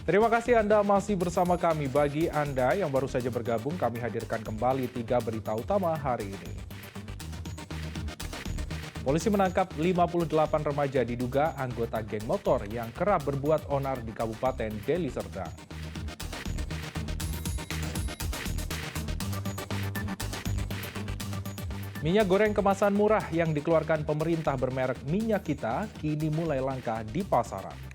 Terima kasih Anda masih bersama kami. Bagi Anda yang baru saja bergabung, kami hadirkan kembali 3 berita utama hari ini. Polisi menangkap 58 remaja diduga anggota geng motor yang kerap berbuat onar di Kabupaten Deli Serdang. Minyak goreng kemasan murah yang dikeluarkan pemerintah bermerek Minyak Kita kini mulai langka di pasaran.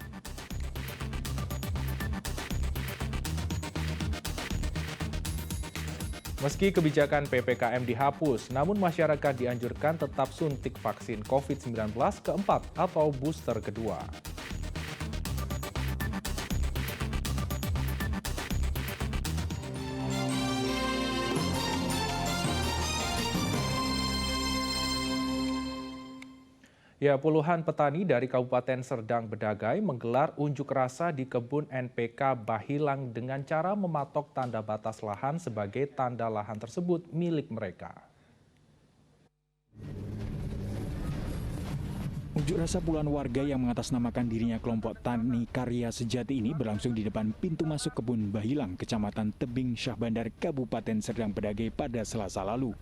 Meski kebijakan PPKM dihapus, namun masyarakat dianjurkan tetap suntik vaksin COVID-19 keempat atau booster kedua. Ya, puluhan petani dari Kabupaten Serdang Bedagai menggelar unjuk rasa di kebun NPK Bahilang dengan cara mematok tanda batas lahan sebagai tanda lahan tersebut milik mereka. Unjuk rasa puluhan warga yang mengatasnamakan dirinya kelompok Tani Karya Sejati ini berlangsung di depan pintu masuk kebun Bahilang, Kecamatan Tebing Syah Bandar, Kabupaten Serdang Bedagai pada Selasa lalu.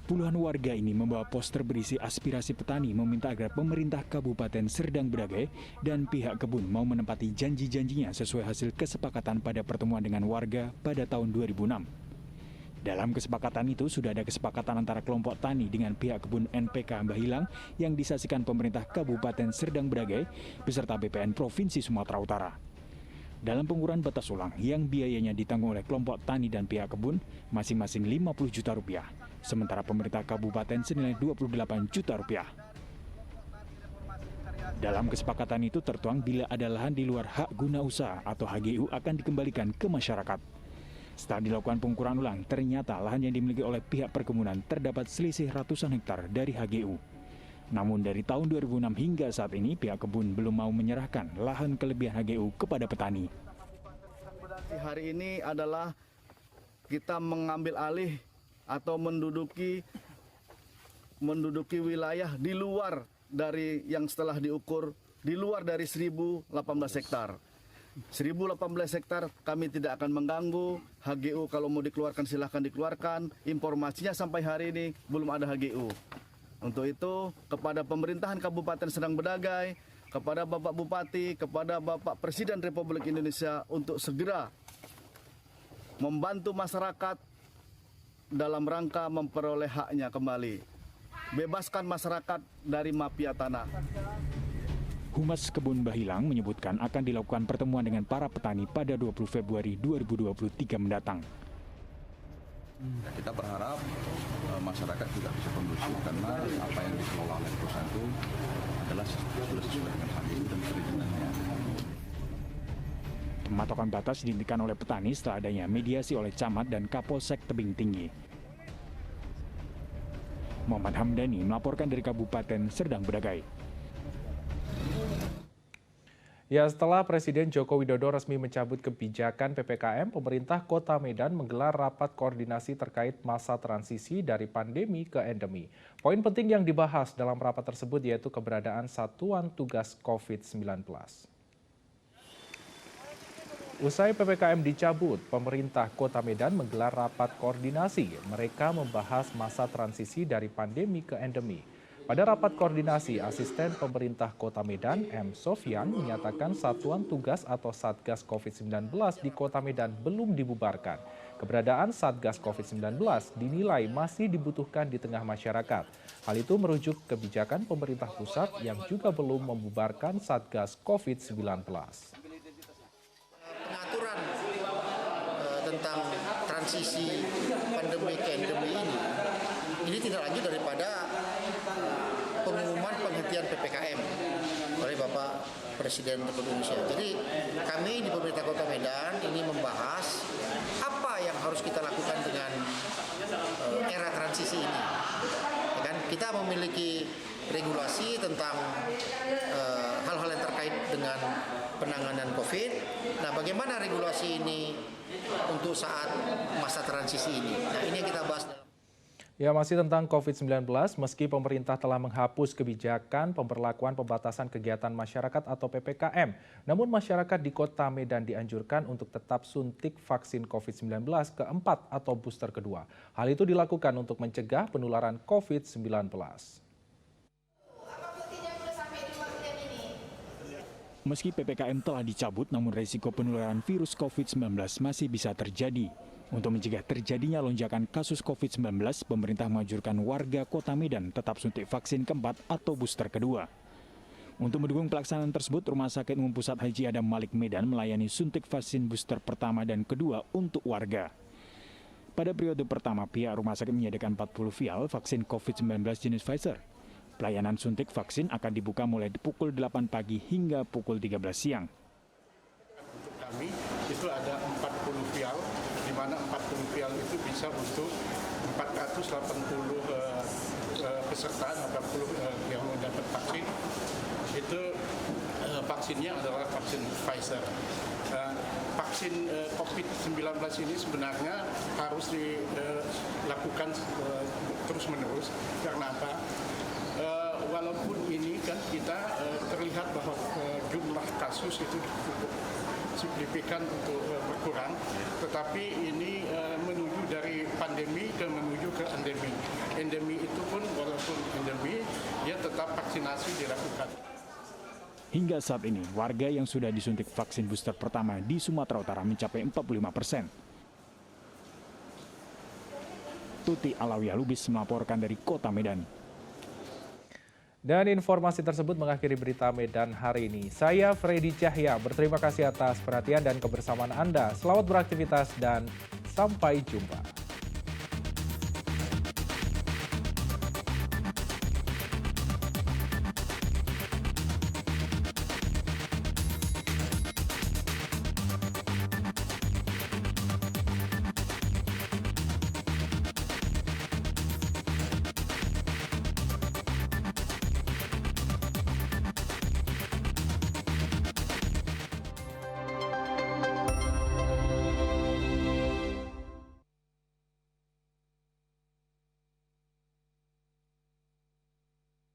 Puluhan warga ini membawa poster berisi aspirasi petani meminta agar pemerintah Kabupaten Serdang Bedagai dan pihak kebun mau menepati janji-janjinya sesuai hasil kesepakatan pada pertemuan dengan warga pada tahun 2006. Dalam kesepakatan itu sudah ada kesepakatan antara kelompok tani dengan pihak kebun NPK Bahilang yang disaksikan pemerintah Kabupaten Serdang Bedagai beserta BPN Provinsi Sumatera Utara. Dalam pengukuran batas ulang yang biayanya ditanggung oleh kelompok tani dan pihak kebun masing-masing 50 juta rupiah, sementara pemerintah kabupaten senilai 28 juta rupiah. Dalam kesepakatan itu tertuang bila ada lahan di luar hak guna usaha atau HGU akan dikembalikan ke masyarakat. Setelah dilakukan pengukuran ulang, ternyata lahan yang dimiliki oleh pihak perkebunan terdapat selisih ratusan hektar dari HGU. Namun dari tahun 2006 hingga saat ini pihak kebun belum mau menyerahkan lahan kelebihan HGU kepada petani. Hari ini adalah kita mengambil alih atau menduduki wilayah di luar dari yang setelah diukur, di luar dari 1018 hektar. 1018 hektar kami tidak akan mengganggu. HGU kalau mau dikeluarkan silahkan dikeluarkan. Informasinya sampai hari ini belum ada HGU. Untuk itu, kepada pemerintahan Kabupaten Serdang Bedagai, kepada Bapak Bupati, kepada Bapak Presiden Republik Indonesia untuk segera membantu masyarakat dalam rangka memperoleh haknya kembali. Bebaskan masyarakat dari mafia tanah. Humas Kebun Bahilang menyebutkan akan dilakukan pertemuan dengan para petani pada 20 Februari 2023 mendatang. Kita berharap masyarakat juga bisa kondusif karena apa yang dikelola oleh perusahaan itu adalah sudah sesuai dengan HGU dan perizinannya. Pematokan batas dihentikan oleh petani setelah adanya mediasi oleh Camat dan Kapolsek Tebing Tinggi. Muhammad Hamdani melaporkan dari Kabupaten Serdang Bedagai. Ya, setelah Presiden Joko Widodo resmi mencabut kebijakan PPKM, pemerintah Kota Medan menggelar rapat koordinasi terkait masa transisi dari pandemi ke endemi. Poin penting yang dibahas dalam rapat tersebut yaitu keberadaan Satuan Tugas COVID-19. Usai PPKM dicabut, pemerintah Kota Medan menggelar rapat koordinasi. Mereka membahas masa transisi dari pandemi ke endemi. Pada rapat koordinasi, asisten pemerintah Kota Medan, M. Sofyan, menyatakan Satuan Tugas atau Satgas COVID-19 di Kota Medan belum dibubarkan. Keberadaan Satgas COVID-19 dinilai masih dibutuhkan di tengah masyarakat. Hal itu merujuk kebijakan pemerintah pusat yang juga belum membubarkan Satgas COVID-19. Pengaturan tentang transisi pandemi ke endemi ini tidak lanjut daripada pengumuman penghentian PPKM oleh Bapak Presiden Republik Indonesia. Jadi kami di pemerintah Kota Medan ini membahas apa yang harus kita lakukan dengan era transisi ini. Ya kan? Kita memiliki regulasi tentang hal-hal yang terkait dengan penanganan COVID. Nah, bagaimana regulasi ini untuk saat masa transisi ini? Nah, ini yang kita bahas. Ya, masih tentang COVID-19, meski pemerintah telah menghapus kebijakan pemberlakuan pembatasan kegiatan masyarakat atau PPKM, namun masyarakat di Kota Medan dianjurkan untuk tetap suntik vaksin COVID-19 keempat atau booster kedua. Hal itu dilakukan untuk mencegah penularan COVID-19. Meski PPKM telah dicabut, namun risiko penularan virus COVID-19 masih bisa terjadi. Untuk mencegah terjadinya lonjakan kasus COVID-19, pemerintah menganjurkan warga Kota Medan tetap suntik vaksin keempat atau booster kedua. Untuk mendukung pelaksanaan tersebut, Rumah Sakit Umum Pusat Haji Adam Malik Medan melayani suntik vaksin booster pertama dan kedua untuk warga. Pada periode pertama, pihak rumah sakit menyediakan 40 vial vaksin COVID-19 jenis Pfizer. Pelayanan suntik vaksin akan dibuka mulai pukul 8 pagi hingga pukul 13 siang. Untuk kami itu ada 40 vial, di mana 40 vial itu bisa untuk 480 peserta, 80 yang mendapat vaksin. Itu vaksinnya adalah vaksin Pfizer. Vaksin COVID-19 ini sebenarnya harus dilakukan terus-menerus. Karena apa? Walaupun ini kan kita terlihat bahwa jumlah kasus itu cukup signifikan untuk berkurang, tetapi ini menuju dari pandemi ke menuju ke endemi. Endemi itu pun walaupun endemi, dia tetap vaksinasi dilakukan. Hingga saat ini, warga yang sudah disuntik vaksin booster pertama di Sumatera Utara mencapai 45%. Tuti Alawiyah Lubis melaporkan dari Kota Medan. Dan informasi tersebut mengakhiri berita Medan hari ini. Saya Freddy Cahya, berterima kasih atas perhatian dan kebersamaan Anda. Selamat beraktivitas dan sampai jumpa.